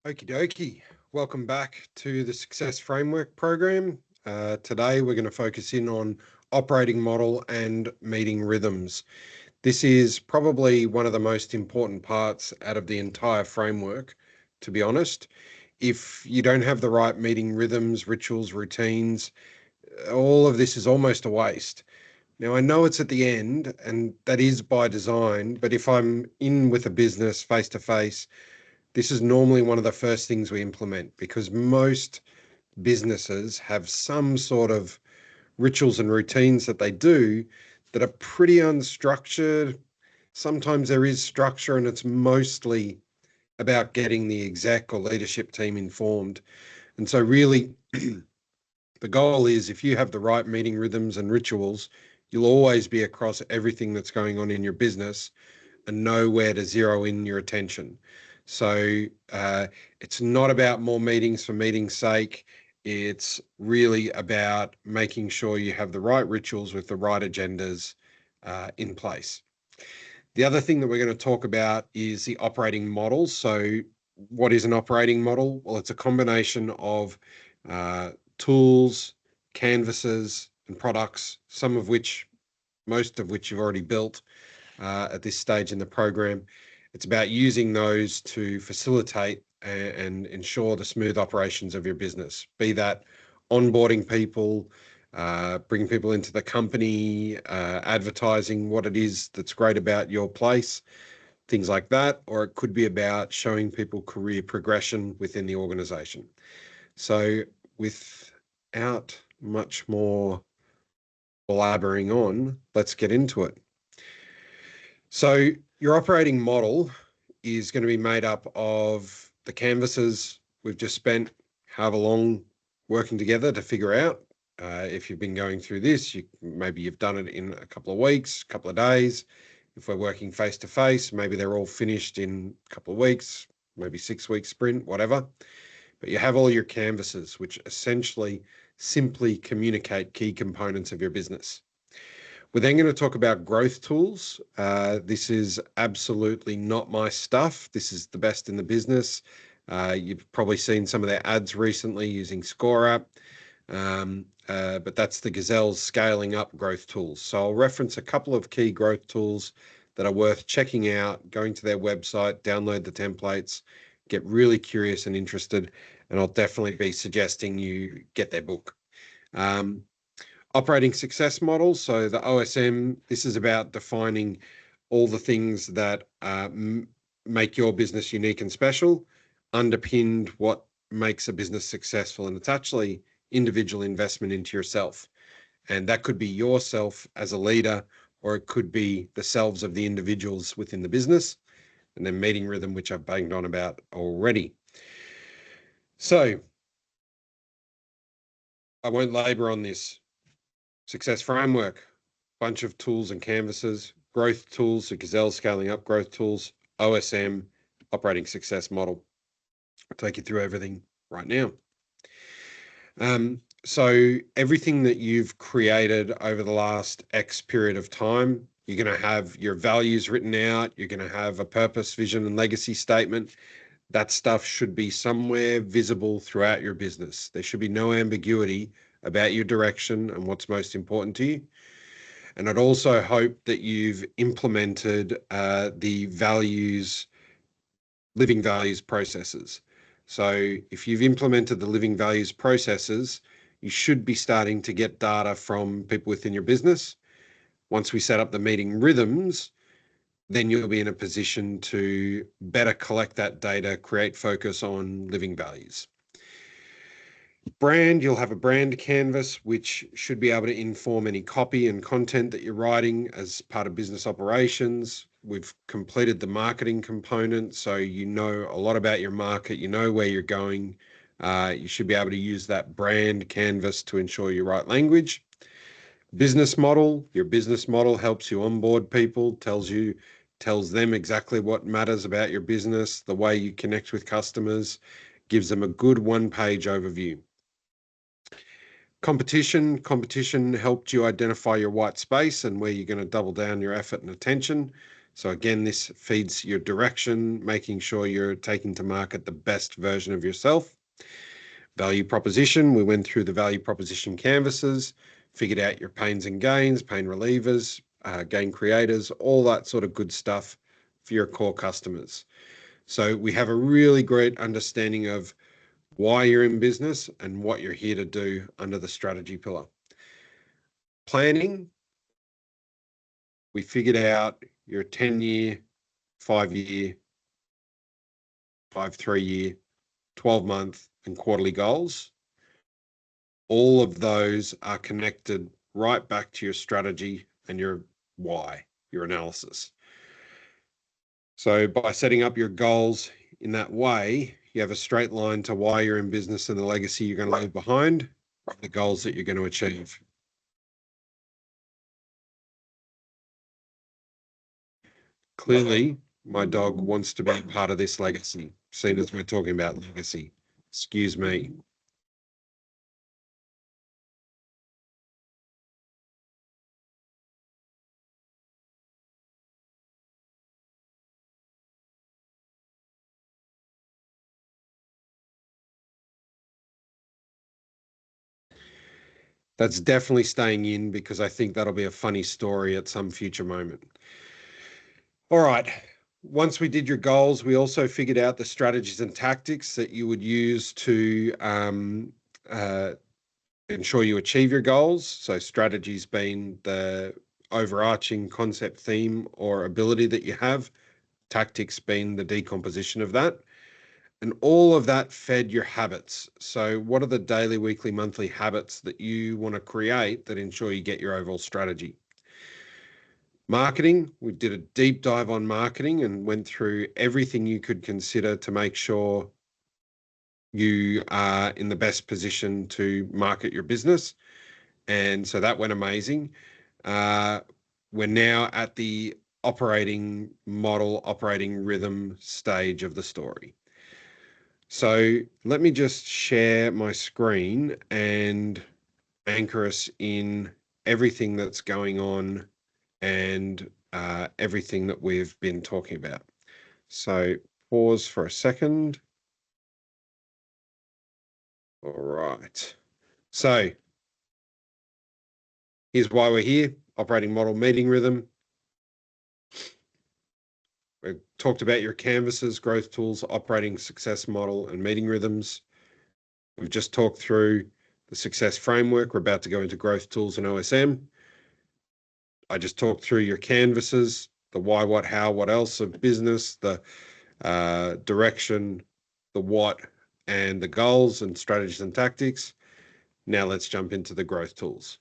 Okie dokie. Welcome back to the Success Framework program. Today we're going to focus in on operating model and meeting rhythms. This is probably one of the most important parts out of the entire framework, to be honest. If you don't have the right meeting rhythms, rituals, routines, all of this is almost a waste. Now, I know it's at the end, and that is by design, but if I'm in with a business face to face, this is normally one of the first things we implement because most businesses have some sort of rituals and routines that they do that are pretty unstructured. Sometimes there is structure, and it's mostly about getting the exec or leadership team informed. And so really the goal is, if you have the right meeting rhythms and rituals, you'll always be across everything that's going on in your business and know where to zero in your attention. So it's not about more meetings for meeting's sake. It's really about making sure you have the right rituals with the right agendas in place. The other thing that we're going to talk about is the operating model. So what is an operating model? Well, it's a combination of tools, canvases, and products, most of which you've already built at this stage in the program. It's about using those to facilitate and ensure the smooth operations of your business, be that onboarding people, bring people into the company, advertising what it is that's great about your place, things like that, or it could be about showing people career progression within the organization. So without much more blabbering on, let's get into it. So your operating model is going to be made up of the canvases we've just spent however long working together to figure out. If you've been going through this, maybe you've done it in a couple of weeks, a couple of days. If we're working face to face, maybe they're all finished in a couple of weeks, maybe 6-week sprint, whatever. But you have all your canvases, which essentially simply communicate key components of your business. We're then going to talk about growth tools. This is absolutely not my stuff. This is the best in the business. You've probably seen some of their ads recently using ScoreUp, but that's the Gazelles Scaling Up growth tools. So I'll reference a couple of key growth tools that are worth checking out, going to their website, download the templates, get really curious and interested, and I'll definitely be suggesting you get their book. Operating success models. So the OSM, this is about defining all the things that make your business unique and special, underpinned what makes a business successful. And it's actually individual investment into yourself. And that could be yourself as a leader, or it could be the selves of the individuals within the business. And then meeting rhythm, which I've banged on about already. So I won't labor on this. Success framework, bunch of tools and canvases, growth tools, the Gazelles Scaling Up growth tools, OSM, operating success model. I'll take you through everything right now. So everything that you've created over the last X period of time, you're going to have your values written out. You're going to have a purpose, vision, and legacy statement. That stuff should be somewhere visible throughout your business. There should be no ambiguity about your direction and what's most important to you. And I'd also hope that you've implemented the living values processes. So if you've implemented the living values processes, you should be starting to get data from people within your business. Once we set up the meeting rhythms, then you'll be in a position to better collect that data, create focus on living values. Brand, you'll have a brand canvas, which should be able to inform any copy and content that you're writing as part of business operations. We've completed the marketing component, so you know a lot about your market, you know where you're going. You should be able to use that brand canvas to ensure you write language. Business model, your business model helps you onboard people, tells them exactly what matters about your business, the way you connect with customers, gives them a good one-page overview. Competition helped you identify your white space and where you're going to double down your effort and attention. So again, this feeds your direction, making sure you're taking to market the best version of yourself. Value proposition, we went through the value proposition canvases, figured out your pains and gains, pain relievers, gain creators, all that sort of good stuff for your core customers. So we have a really great understanding of why you're in business and what you're here to do under the strategy pillar. Planning, we figured out your 10-year, 5-year, 3-year, 12-month and quarterly goals. All of those are connected right back to your strategy and your why, your analysis. So by setting up your goals in that way, you have a straight line to why you're in business and the legacy you're going to leave behind, the goals that you're going to achieve. Clearly, my dog wants to be part of this legacy, seeing as we're talking about legacy. Excuse me. That's definitely staying in because I think that'll be a funny story at some future moment. All right. Once we did your goals, we also figured out the strategies and tactics that you would use to ensure you achieve your goals. So strategies being the overarching concept, theme, or ability that you have, tactics being the decomposition of that. And all of that fed your habits. So what are the daily, weekly, monthly habits that you want to create that ensure you get your overall strategy? Marketing, we did a deep dive on marketing and went through everything you could consider to make sure you are in the best position to market your business. And so that went amazing. We're now at the operating model, operating rhythm stage of the story. So let me just share my screen and anchor us in everything that's going on and everything that we've been talking about. So pause for a second. All right. So here's why we're here. Operating model, meeting rhythm. We've talked about your canvases, growth tools, operating success model, and meeting rhythms. We've just talked through the success framework. We're about to go into growth tools and OSM. I just talked through your canvases, the why, what, how, what else of business, the direction, the what, and the goals and strategies and tactics. Now let's jump into the growth tools.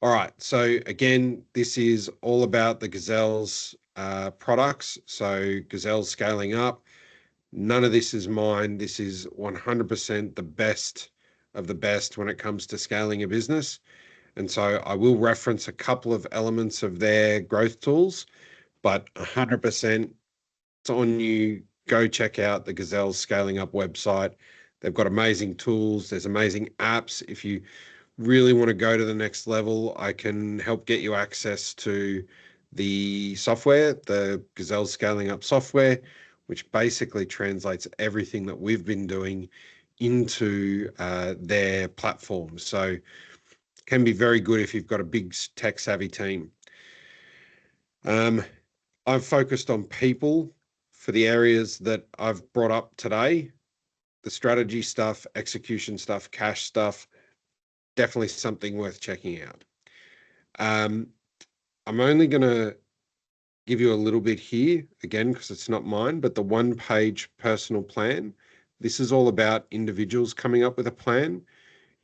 All right, so again, this is all about the Gazelles products. So Gazelles Scaling Up. None of this is mine. This is 100% the best of the best when it comes to scaling a business. And so I will reference a couple of elements of their growth tools, but 100% it's on you. Go check out the Gazelles Scaling Up website. They've got amazing tools. There's amazing apps. If you really want to go to the next level, I can help get you access to the software, the Gazelles Scaling Up software, which basically translates everything that we've been doing into their platform. So can be very good if you've got a big tech savvy team. I've focused on people for the areas that I've brought up today, the strategy stuff, execution stuff, cash stuff, definitely something worth checking out. I'm only going to give you a little bit here, again, because it's not mine, but the 1-page personal plan. This is all about individuals coming up with a plan.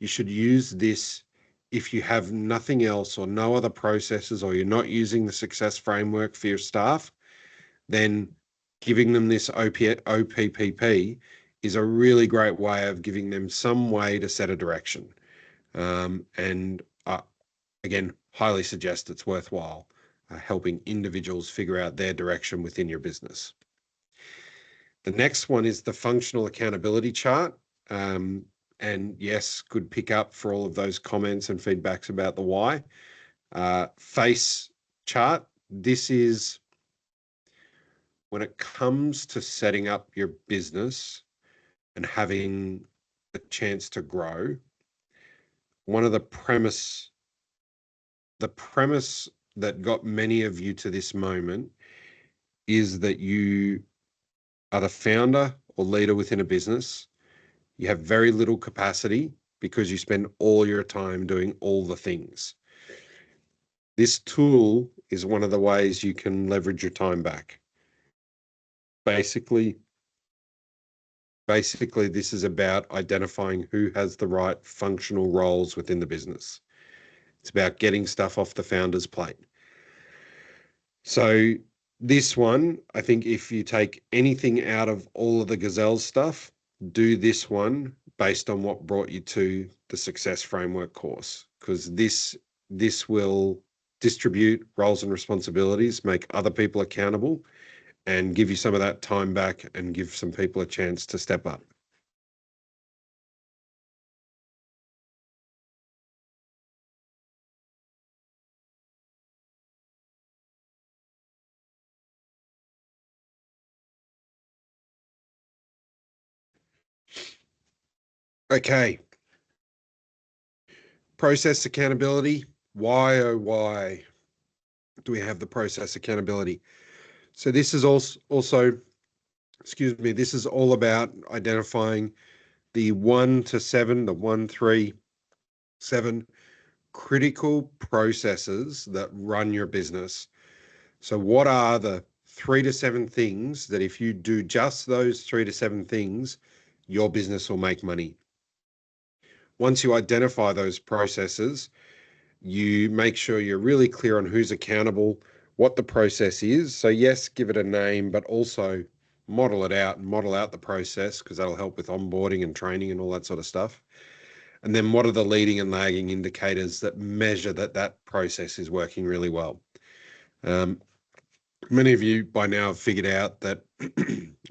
You should use this if you have nothing else or no other processes, or you're not using the success framework for your staff, then giving them this OPPP is a really great way of giving them some way to set a direction. And again, highly suggest it's worthwhile helping individuals figure out their direction within your business. The next one is the functional accountability chart. And yes, good pick up for all of those comments and feedbacks about the why. Face chart, this is when it comes to setting up your business and having a chance to grow, one of the premise that got many of you to this moment is that you are the founder or leader within a business. You have very little capacity because you spend all your time doing all the things. This tool is one of the ways you can leverage your time back. Basically, this is about identifying who has the right functional roles within the business. It's about getting stuff off the founder's plate. So this one, I think if you take anything out of all of the Gazelles stuff, do this one based on what brought you to the Success Framework course, because this will distribute roles and responsibilities, make other people accountable, and give you some of that time back and give some people a chance to step up. Okay. Process accountability. Why, oh, why do we have the process accountability? So this is also, excuse me, this is all about identifying the 1 to 7, the 1, 3, 7 critical processes that run your business. So what are the 3 to 7 things that if you do just those 3 to 7 things, your business will make money? Once you identify those processes, you make sure you're really clear on who's accountable, what the process is. So yes, give it a name, but also model it out and model out the process, because that'll help with onboarding and training and all that sort of stuff. And then what are the leading and lagging indicators that measure that that process is working really well? Many of you by now have figured out that,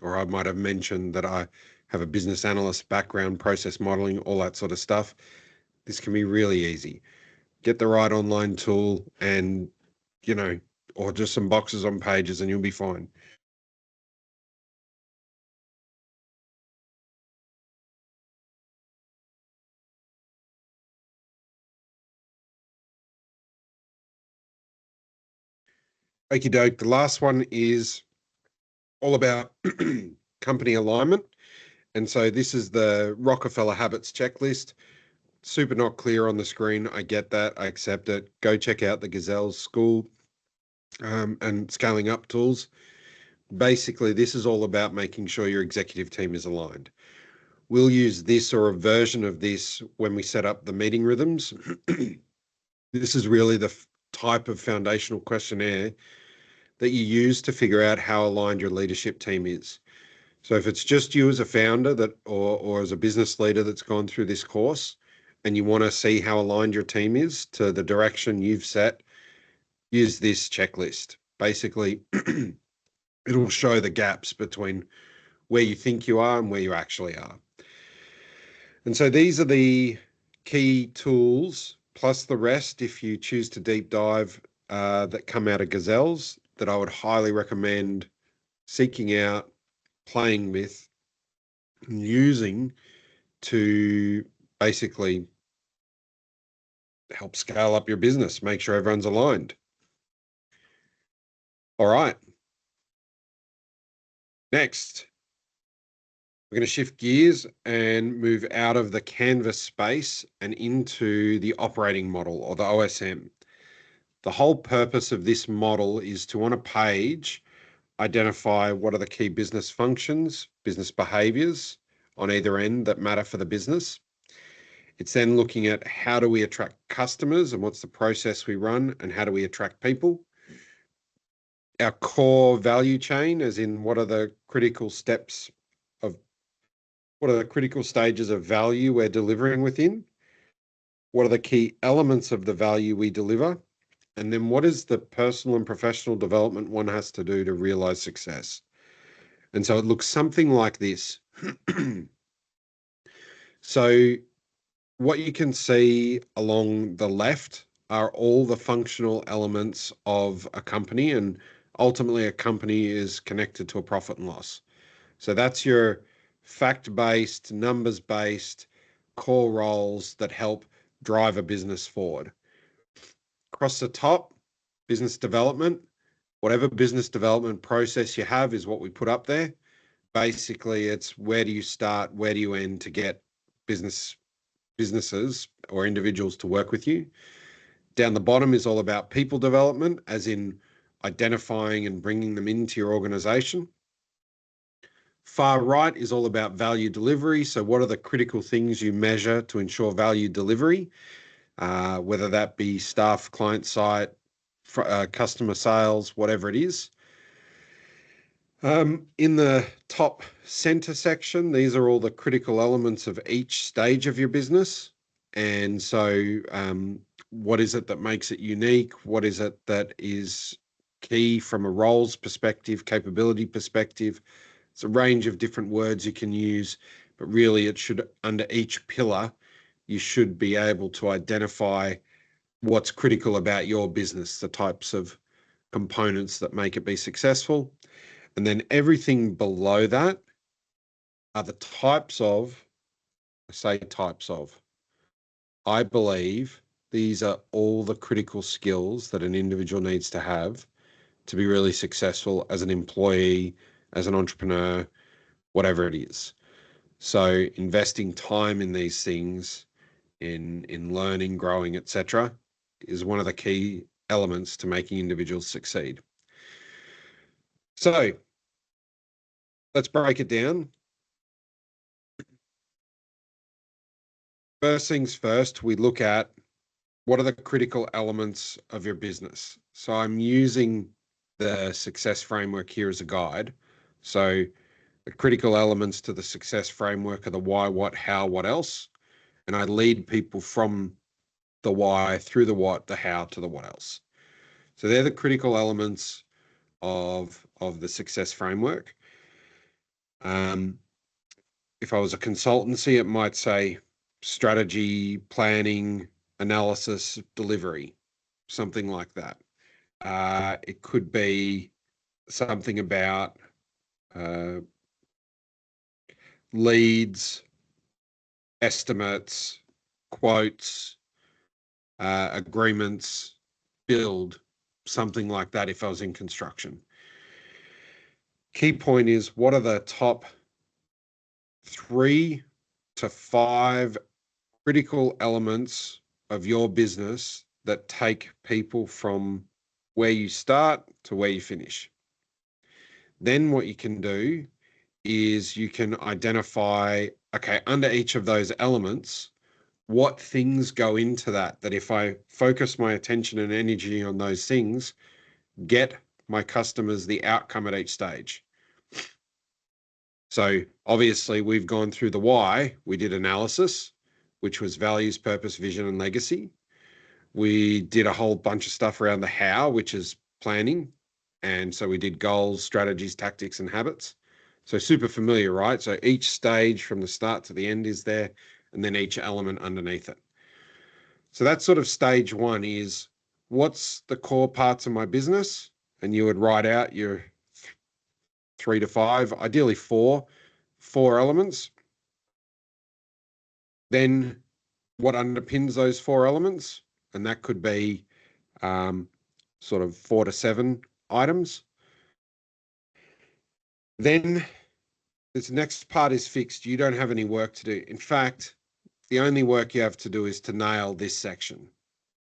or I might have mentioned that I have a business analyst background, process modeling, all that sort of stuff. This can be really easy. Get the right online tool and, or just some boxes on pages and you'll be fine. Okie doke. The last one is all about company alignment. And so this is the Rockefeller Habits Checklist. Super not clear on the screen. I get that. I accept it. Go check out the Gazelles School and Scaling Up tools. Basically, this is all about making sure your executive team is aligned. We'll use this or a version of this when we set up the meeting rhythms. This is really the type of foundational questionnaire that you use to figure out how aligned your leadership team is. So if it's just you as a founder or as a business leader that's gone through this course and you want to see how aligned your team is to the direction you've set, use this checklist. Basically, it'll show the gaps between where you think you are and where you actually are. And so these are the key tools, plus the rest, if you choose to deep dive, that come out of Gazelles, that I would highly recommend seeking out, playing with, and using to basically help scale up your business, make sure everyone's aligned. All right. Next, we're going to shift gears and move out of the canvas space and into the operating model, or the OSM. The whole purpose of this model is to, on a page, identify what are the key business functions, business behaviors on either end that matter for the business. It's then looking at how do we attract customers and what's the process we run and how do we attract people. Our core value chain, as in what are the critical steps of, what are the critical stages of value we're delivering within? What are the key elements of the value we deliver? And then what is the personal and professional development one has to do to realize success? And so it looks something like this. So what you can see along the left are all the functional elements of a company, and ultimately a company is connected to a profit and loss. So that's your fact-based, numbers-based core roles that help drive a business forward. Across the top, business development. Whatever business development process you have is what we put up there. Basically, it's where do you start, where do you end to get businesses or individuals to work with you. Down the bottom is all about people development, as in identifying and bringing them into your organization. Far right is all about value delivery. So what are the critical things you measure to ensure value delivery, whether that be staff, client site, customer sales, whatever it is. In the top center section, these are all the critical elements of each stage of your business. And so what is it that makes it unique? What is it that is key from a roles perspective, capability perspective? It's a range of different words you can use, but really it should, under each pillar, you should be able to identify what's critical about your business, the types of components that make it be successful. And then everything below that are the types of, I believe these are all the critical skills that an individual needs to have to be really successful as an employee, as an entrepreneur, whatever it is. So investing time in these things, in learning, growing, etc., is one of the key elements to making individuals succeed. So let's break it down. First things first, we look at what are the critical elements of your business. So I'm using the success framework here as a guide. So the critical elements to the success framework are the why, what, how, what else. And I lead people from the why through the what, the how to the what else. So they're the critical elements of the success framework. If I was a consultancy, it might say strategy, planning, analysis, delivery, something like that. It could be something about leads, estimates, quotes, agreements, build, something like that if I was in construction. Key point is, what are the top 3 to 5 critical elements of your business that take people from where you start to where you finish? Then what you can do is you can identify, okay, under each of those elements, what things go into that if I focus my attention and energy on those things, get my customers the outcome at each stage. So obviously we've gone through the why. We did analysis, which was values, purpose, vision, and legacy. We did a whole bunch of stuff around the how, which is planning. And so we did goals, strategies, tactics, and habits. So super familiar, right? So each stage from the start to the end is there, and then each element underneath it. So that's sort of stage 1 is, what's the core parts of my business? And you would write out your 3 to 5, ideally 4 elements. Then what underpins those 4 elements? And that could be sort of 4 to 7 items. Then this next part is fixed. You don't have any work to do. In fact, the only work you have to do is to nail this section.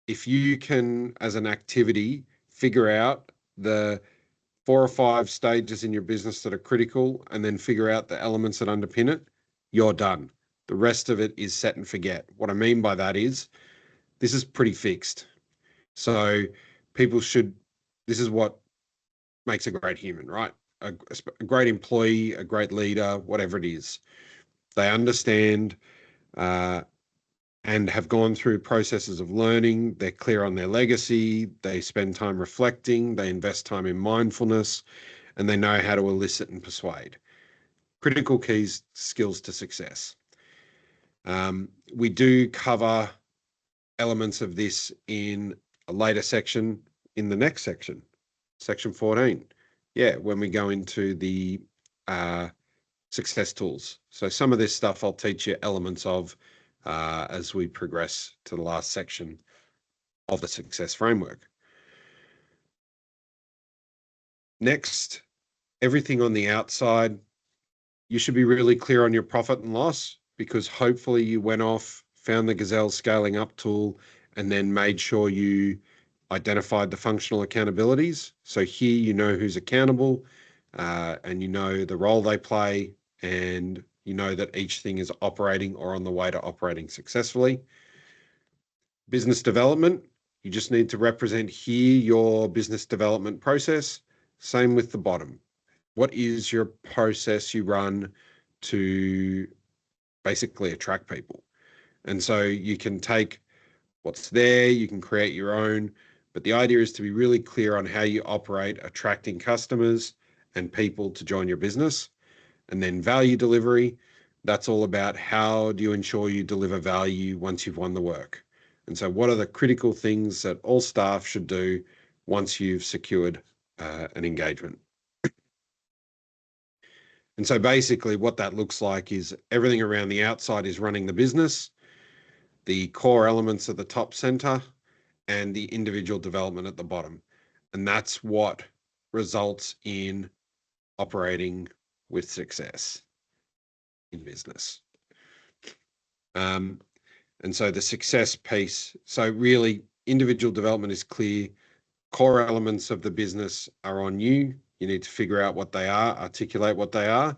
If you can, as an activity, figure out the 4 or 5 stages in your business that are critical and then figure out the elements that underpin it, you're done. The rest of it is set and forget. What I mean by that is, this is pretty fixed. So this is what makes a great human, right? A great employee, a great leader, whatever it is. They understand and have gone through processes of learning. They're clear on their legacy. They spend time reflecting. They invest time in mindfulness, and they know how to elicit and persuade. Critical keys, skills to success. We do cover elements of this in a later section in the next section, section 14. Yeah, when we go into the success tools. So some of this stuff I'll teach you elements of as we progress to the last section of the success framework. Next, everything on the outside, you should be really clear on your profit and loss, because hopefully you went off, found the Gazelles Scaling Up tool, and then made sure you identified the functional accountabilities. So here you know who's accountable, and you know the role they play, and you know that each thing is operating or on the way to operating successfully. Business development, you just need to represent here your business development process. Same with the bottom. What is your process you run to basically attract people? And so you can take what's there, you can create your own, but the idea is to be really clear on how you operate, attracting customers and people to join your business. And then value delivery, that's all about how do you ensure you deliver value once you've won the work. And so what are the critical things that all staff should do once you've secured an engagement? And so basically what that looks like is everything around the outside is running the business, the core elements at the top center, and the individual development at the bottom. And that's what results in operating with success in business. And so the success piece, so really individual development is clear. Core elements of the business are on you. You need to figure out what they are, articulate what they are.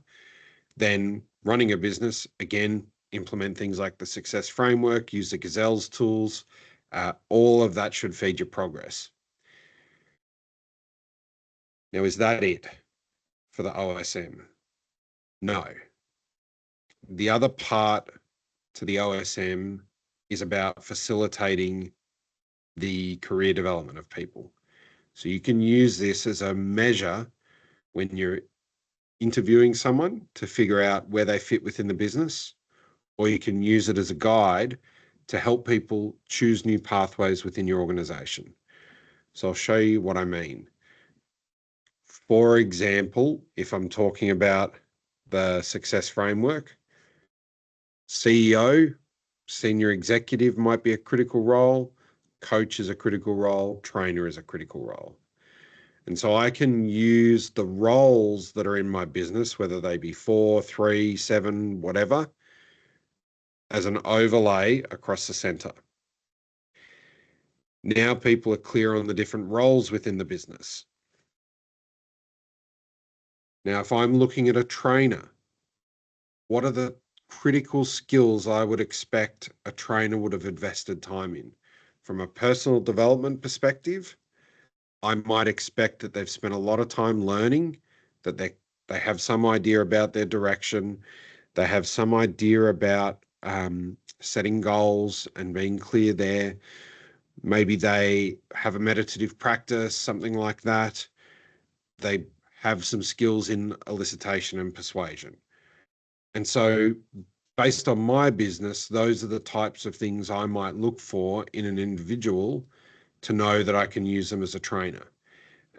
Then running a business, again, implement things like the success framework, use the Gazelles tools. All of that should feed your progress. Now, is that it for the OSM? No. The other part to the OSM is about facilitating the career development of people. So you can use this as a measure when you're interviewing someone to figure out where they fit within the business, or you can use it as a guide to help people choose new pathways within your organization. So I'll show you what I mean. For example, if I'm talking about the success framework, CEO, senior executive might be a critical role, coach is a critical role, trainer is a critical role. And so I can use the roles that are in my business, whether they be 4, 3, 7, whatever, as an overlay across the center. Now people are clear on the different roles within the business. Now, if I'm looking at a trainer, what are the critical skills I would expect a trainer would have invested time in? From a personal development perspective, I might expect that they've spent a lot of time learning, that they have some idea about their direction, they have some idea about setting goals and being clear there. Maybe they have a meditative practice, something like that. They have some skills in elicitation and persuasion. And so based on my business, those are the types of things I might look for in an individual to know that I can use them as a trainer.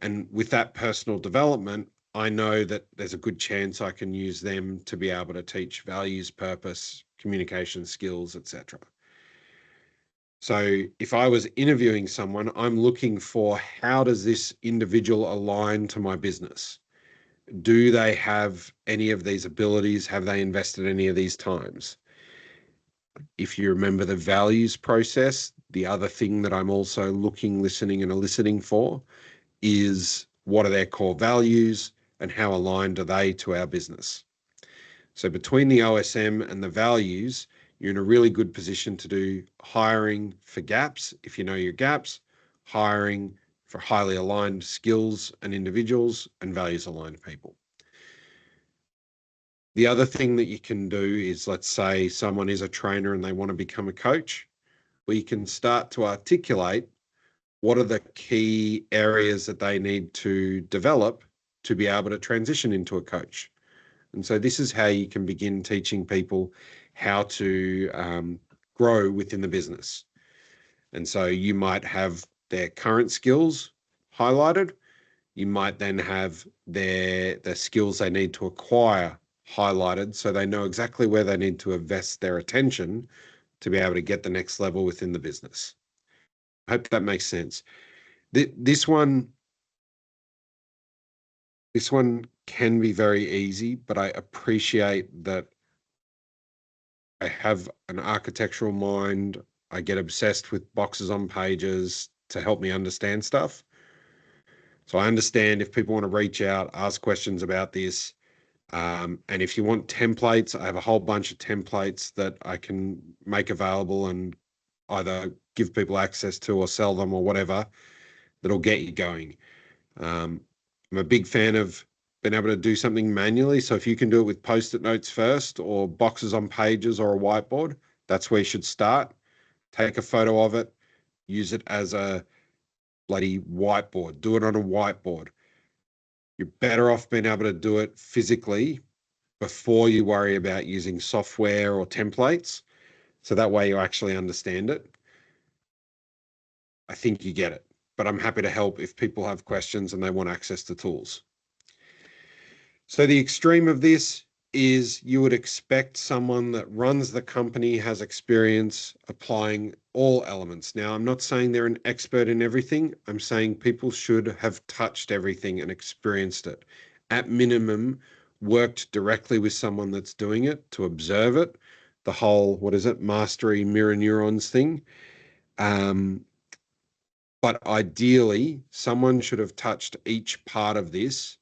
And with that personal development, I know that there's a good chance I can use them to be able to teach values, purpose, communication skills, etc. So if I was interviewing someone, I'm looking for how does this individual align to my business? Do they have any of these abilities? Have they invested any of these times? If you remember the values process, the other thing that I'm also looking, listening, and eliciting for is what are their core values and how aligned are they to our business? So between the OSM and the values, you're in a really good position to do hiring for gaps, if you know your gaps, hiring for highly aligned skills and individuals, and values aligned people. The other thing that you can do is, let's say someone is a trainer and they want to become a coach, well, you can start to articulate what are the key areas that they need to develop to be able to transition into a coach. And so this is how you can begin teaching people how to grow within the business. And so you might have their current skills highlighted. You might then have the skills they need to acquire highlighted, so they know exactly where they need to invest their attention to be able to get the next level within the business. I hope that makes sense. This one can be very easy, but I appreciate that I have an architectural mind. I get obsessed with boxes on pages to help me understand stuff. So I understand if people want to reach out, ask questions about this. And if you want templates, I have a whole bunch of templates that I can make available and either give people access to or sell them or whatever that'll get you going. I'm a big fan of being able to do something manually. So if you can do it with Post-it notes first or boxes on pages or a whiteboard, that's where you should start. Take a photo of it, use it as a bloody whiteboard, do it on a whiteboard. You're better off being able to do it physically before you worry about using software or templates. So that way you actually understand it. I think you get it, but I'm happy to help if people have questions and they want access to tools. So the extreme of this is you would expect someone that runs the company has experience applying all elements. Now, I'm not saying they're an expert in everything. I'm saying people should have touched everything and experienced it. At minimum, worked directly with someone that's doing it to observe it. The whole, mastery mirror neurons thing. But ideally, someone should have touched each part of this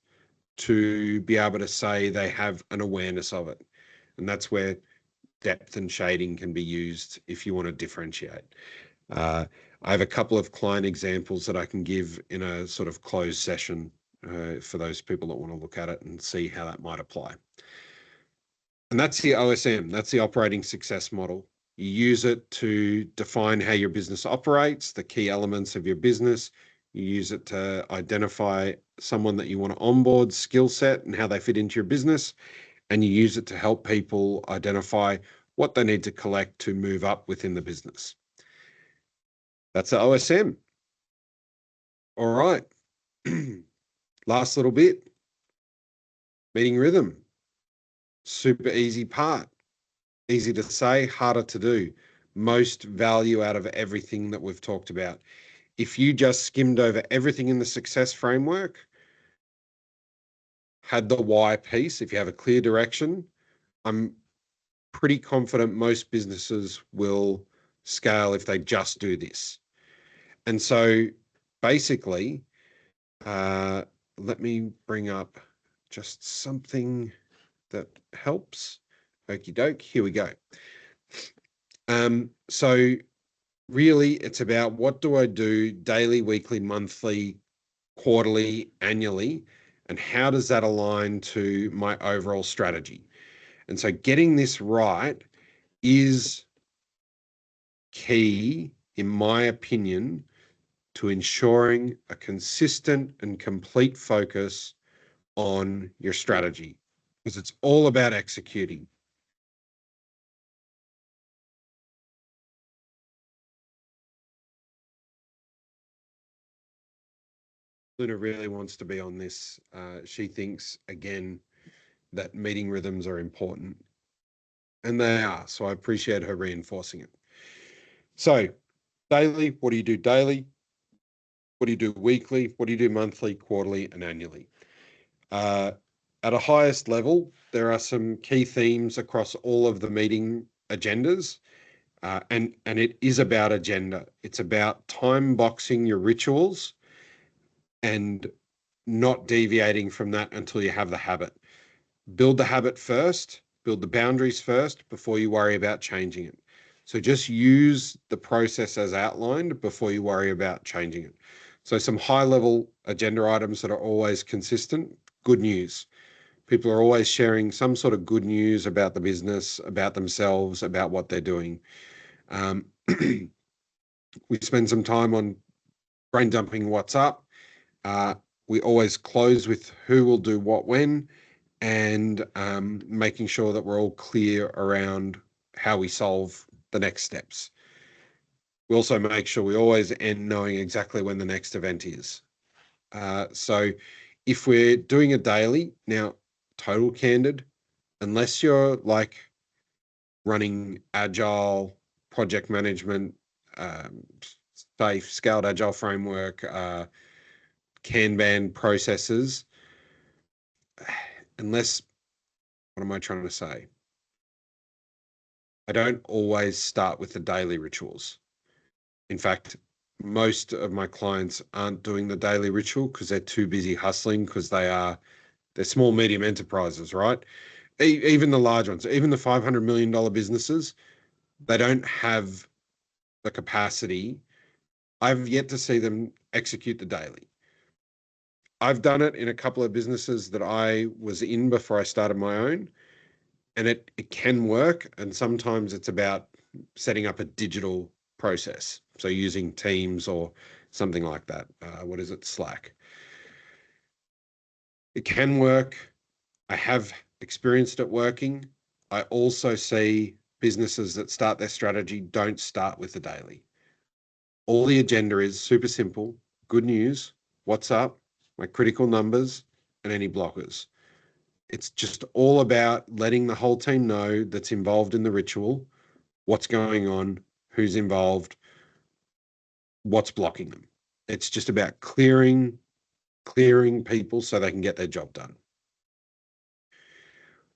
to be able to say they have an awareness of it. And that's where depth and shading can be used if you want to differentiate. I have a couple of client examples that I can give in a sort of closed session for those people that want to look at it and see how that might apply. And that's the OSM, that's the operating success model. You use it to define how your business operates, the key elements of your business. You use it to identify someone that you want to onboard, skill set, and how they fit into your business. And you use it to help people identify what they need to collect to move up within the business. That's the OSM. All right. Last little bit. Meeting rhythm. Super easy part. Easy to say, harder to do. Most value out of everything that we've talked about. If you just skimmed over everything in the success framework, had the why piece, if you have a clear direction, I'm pretty confident most businesses will scale if they just do this. And so basically, let me bring up just something that helps. Okie doke, here we go. So really it's about what do I do daily, weekly, monthly, quarterly, annually, and how does that align to my overall strategy? And so getting this right is key, in my opinion, to ensuring a consistent and complete focus on your strategy, because it's all about executing. Luna really wants to be on this. She thinks, again, that meeting rhythms are important. And they are. So I appreciate her reinforcing it. So daily, what do you do daily? What do you do weekly? What do you do monthly, quarterly, and annually? At a highest level, there are some key themes across all of the meeting agendas. And it is about agenda. It's about time boxing your rituals and not deviating from that until you have the habit. Build the habit first, build the boundaries first before you worry about changing it. So just use the process as outlined before you worry about changing it. So some high level agenda items that are always consistent, good news. People are always sharing some sort of good news about the business, about themselves, about what they're doing. We spend some time on brain dumping what's up. We always close with who will do what when, and making sure that we're all clear around how we solve the next steps. We also make sure we always end knowing exactly when the next event is. So if we're doing a daily, now, total candid, unless you're like running agile project management, safe scaled agile framework, Kanban processes, unless, what am I trying to say? I don't always start with the daily rituals. In fact, most of my clients aren't doing the daily ritual because they're too busy hustling, because they're small, medium enterprises, right? Even the large ones, even the $500 million businesses, they don't have the capacity. I've yet to see them execute the daily. I've done it in a couple of businesses that I was in before I started my own, and it can work. And sometimes it's about setting up a digital process. So using Teams or something like that. What is it? Slack. It can work. I have experienced it working. I also see businesses that start their strategy don't start with the daily. All the agenda is super simple. Good news, what's up, my critical numbers, and any blockers. It's just all about letting the whole team know that's involved in the ritual, what's going on, who's involved, what's blocking them. It's just about clearing people so they can get their job done.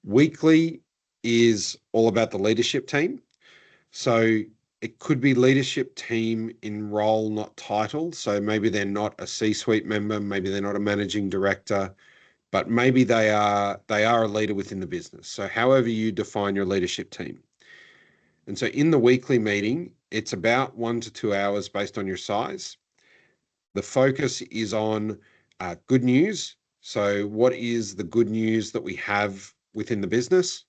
Weekly is all about the leadership team. So it could be leadership team in role, not title. So maybe they're not a C-suite member, maybe they're not a managing director, but maybe they are a leader within the business. So however you define your leadership team. And so in the weekly meeting, it's about 1 to 2 hours based on your size. The focus is on good news. So what is the good news that we have within the business?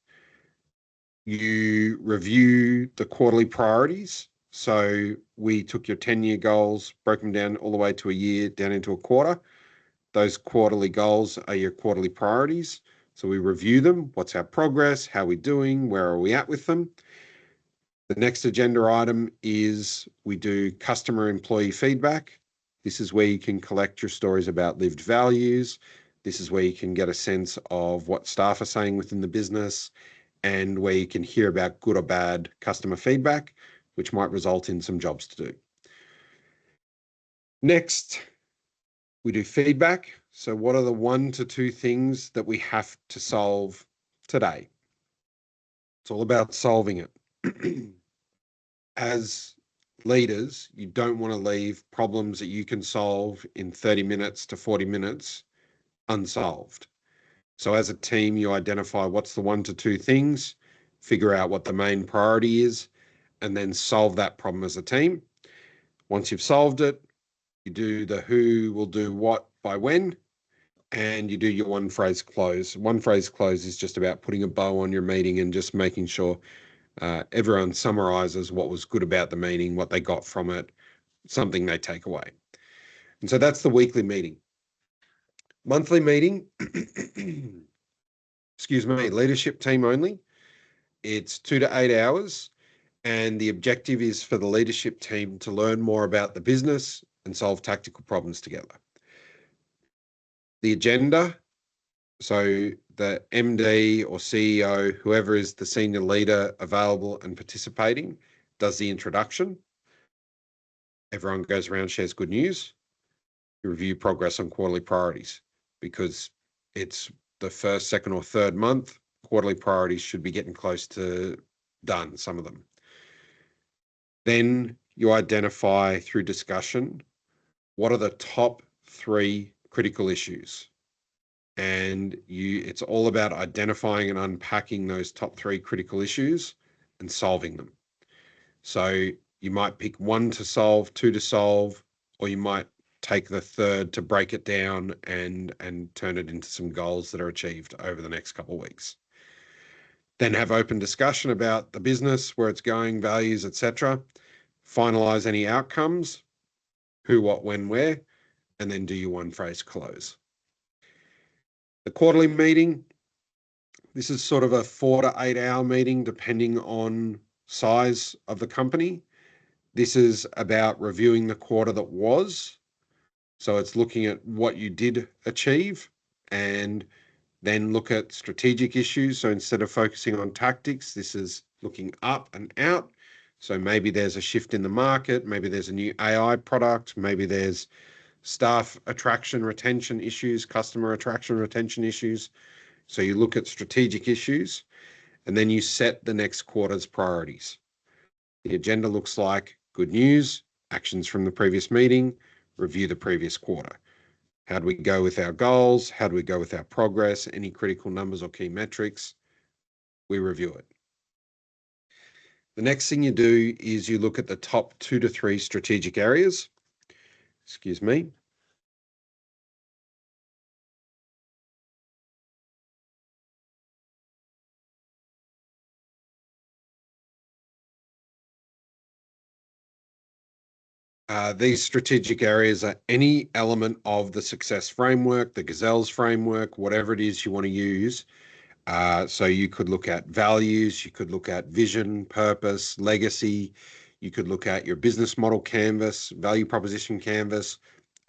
You review the quarterly priorities. So we took your 10-year goals, broke them down all the way to a year, down into a quarter. Those quarterly goals are your quarterly priorities. So we review them. What's our progress? How are we doing? Where are we at with them? The next agenda item is we do customer employee feedback. This is where you can collect your stories about lived values. This is where you can get a sense of what staff are saying within the business, and where you can hear about good or bad customer feedback, which might result in some jobs to do. Next, we do feedback. So what are the 1 to 2 things that we have to solve today? It's all about solving it. As leaders, you don't want to leave problems that you can solve in 30 minutes to 40 minutes unsolved. So as a team, you identify what's the 1 to 2 things, figure out what the main priority is, and then solve that problem as a team. Once you've solved it, you do the who will do what by when, and you do your one phrase close. One phrase close is just about putting a bow on your meeting and just making sure everyone summarizes what was good about the meeting, what they got from it, something they take away. And so that's the weekly meeting. Monthly meeting, excuse me, leadership team only. It's 2 to 8 hours. And the objective is for the leadership team to learn more about the business and solve tactical problems together. The agenda, so the MD or CEO, whoever is the senior leader available and participating, does the introduction. Everyone goes around, shares good news. You review progress on quarterly priorities, because it's the first, second, or third month. Quarterly priorities should be getting close to done, some of them. Then you identify through discussion what are the top 3 critical issues. And it's all about identifying and unpacking those top 3 critical issues and solving them. So you might pick 1 to solve, 2 to solve, or you might take the third to break it down and turn it into some goals that are achieved over the next couple of weeks. Then have open discussion about the business, where it's going, values, etc. Finalize any outcomes, who, what, when, where, and then do your one phrase close. The quarterly meeting, this is sort of a 4 to 8 hour meeting, depending on size of the company. This is about reviewing the quarter that was. So it's looking at what you did achieve and then look at strategic issues. So instead of focusing on tactics, this is looking up and out. So maybe there's a shift in the market, maybe there's a new AI product, maybe there's staff attraction, retention issues, customer attraction, retention issues. So you look at strategic issues and then you set the next quarter's priorities. The agenda looks like good news, actions from the previous meeting, review the previous quarter. How do we go with our goals? How do we go with our progress? Any critical numbers or key metrics? We review it. The next thing you do is you look at the top 2 to 3 strategic areas. Excuse me. These strategic areas are any element of the success framework, the Gazelles framework, whatever it is you want to use. So you could look at values, you could look at vision, purpose, legacy. You could look at your business model canvas, value proposition canvas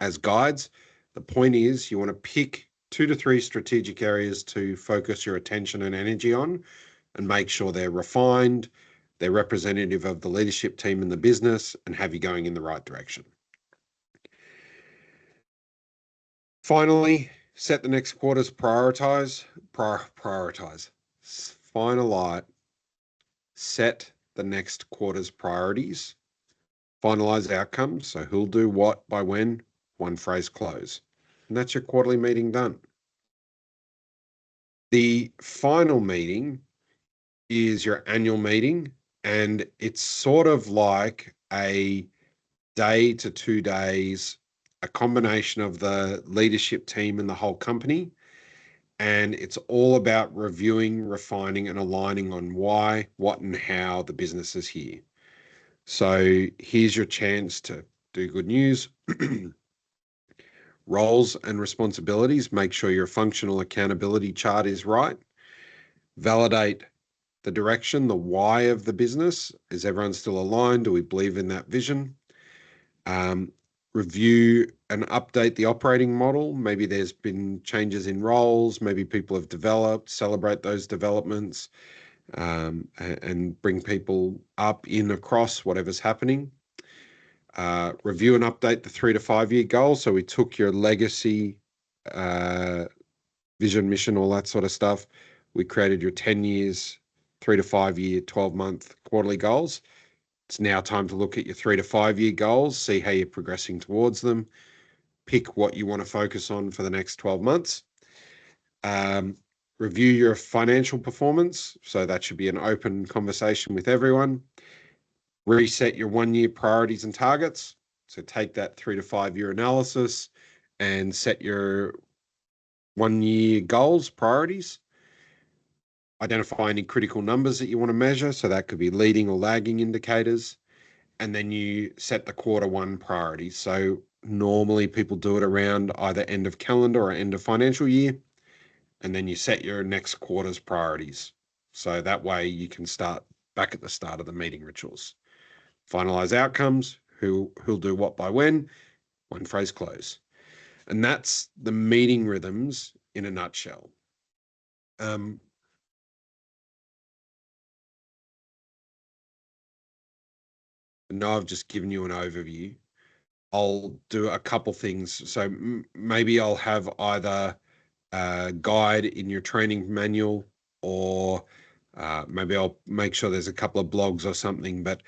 as guides. The point is you want to pick 2 to 3 strategic areas to focus your attention and energy on and make sure they're refined, they're representative of the leadership team in the business and have you going in the right direction. Finally, set the next quarter's prioritize. Finalize. Set the next quarter's priorities. Finalize outcomes. So who'll do what by when? One phrase close. And that's your quarterly meeting done. The final meeting is your annual meeting, and it's sort of like a day to 2 days, a combination of the leadership team and the whole company. And it's all about reviewing, refining, and aligning on why, what, and how the business is here. So here's your chance to do good news. Roles and responsibilities. Make sure your functional accountability chart is right. Validate the direction, the why of the business. Is everyone still aligned? Do we believe in that vision? Review and update the operating model. Maybe there's been changes in roles. Maybe people have developed. Celebrate those developments and bring people up in across whatever's happening. Review and update the 3 to 5 year goals. So we took your legacy, vision, mission, all that sort of stuff. We created your 10 years, 3 to 5 year, 12-month quarterly goals. It's now time to look at your 3 to 5 year goals, see how you're progressing towards them, pick what you want to focus on for the next 12 months. Review your financial performance. So that should be an open conversation with everyone. Reset your 1 year priorities and targets. So take that 3 to 5 year analysis and set your 1 year goals, priorities. Identify any critical numbers that you want to measure. So that could be leading or lagging indicators. And then you set the quarter 1 priorities. So normally people do it around either end of calendar or end of financial year. And then you set your next quarter's priorities. So that way you can start back at the start of the meeting rituals. Finalize outcomes, who'll do what by when, one phrase close. And that's the meeting rhythms in a nutshell. Now I've just given you an overview. I'll do a couple things. So maybe I'll have either a guide in your training manual or maybe I'll make sure there's a couple of blogs or something. But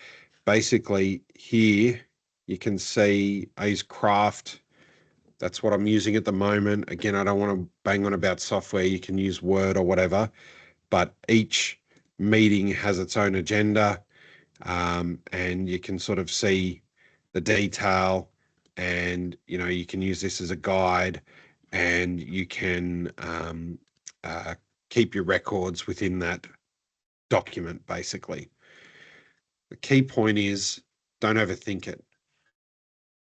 basically here you can see I use Craft. That's what I'm using at the moment. Again, I don't want to bang on about software. You can use Word or whatever, but each meeting has its own agenda. And you can sort of see the detail and, you can use this as a guide and you can keep your records within that document, basically. The key point is don't overthink it.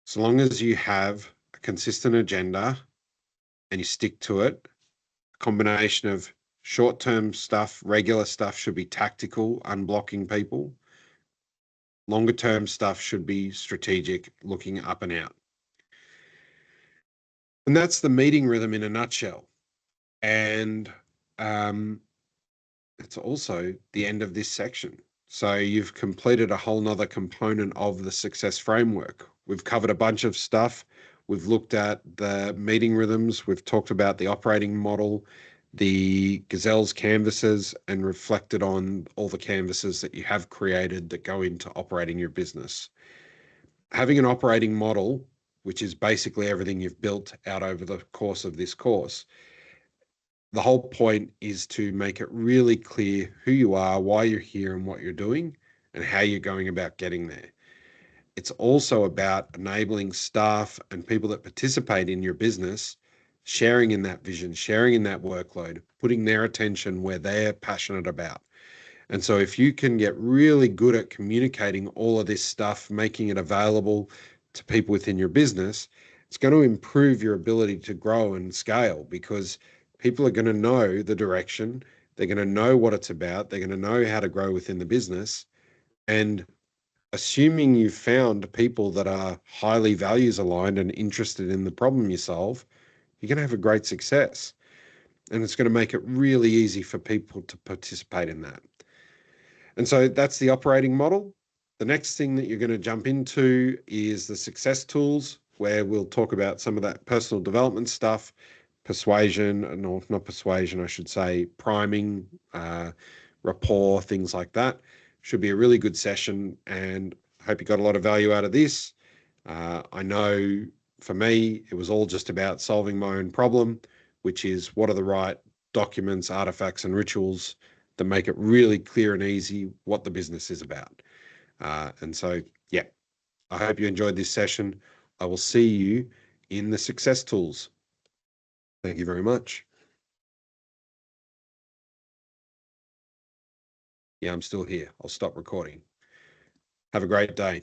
So long as you have a consistent agenda and you stick to it, a combination of short-term stuff, regular stuff should be tactical, unblocking people. Longer term stuff should be strategic, looking up and out. And that's the meeting rhythm in a nutshell. And it's also the end of this section. So you've completed a whole nother component of the success framework. We've covered a bunch of stuff. We've looked at the meeting rhythms. We've talked about the operating model, the Gazelles canvases, and reflected on all the canvases that you have created that go into operating your business. Having an operating model, which is basically everything you've built out over the course of this course, the whole point is to make it really clear who you are, why you're here, and what you're doing, and how you're going about getting there. It's also about enabling staff and people that participate in your business, sharing in that vision, sharing in that workload, putting their attention where they're passionate about. And so if you can get really good at communicating all of this stuff, making it available to people within your business, it's going to improve your ability to grow and scale, because people are going to know the direction, they're going to know what it's about, they're going to know how to grow within the business. And assuming you've found people that are highly values aligned and interested in the problem you solve, you're going to have a great success. And it's going to make it really easy for people to participate in that. And so that's the operating model. The next thing that you're going to jump into is the success tools, where we'll talk about some of that personal development stuff, persuasion, or not persuasion, I should say, priming, rapport, things like that. Should be a really good session, and I hope you got a lot of value out of this. I know for me, it was all just about solving my own problem, which is what are the right documents, artifacts, and rituals that make it really clear and easy what the business is about. And so, yeah, I hope you enjoyed this session. I will see you in the success tools. Thank you very much. Yeah, I'm still here. I'll stop recording. Have a great day.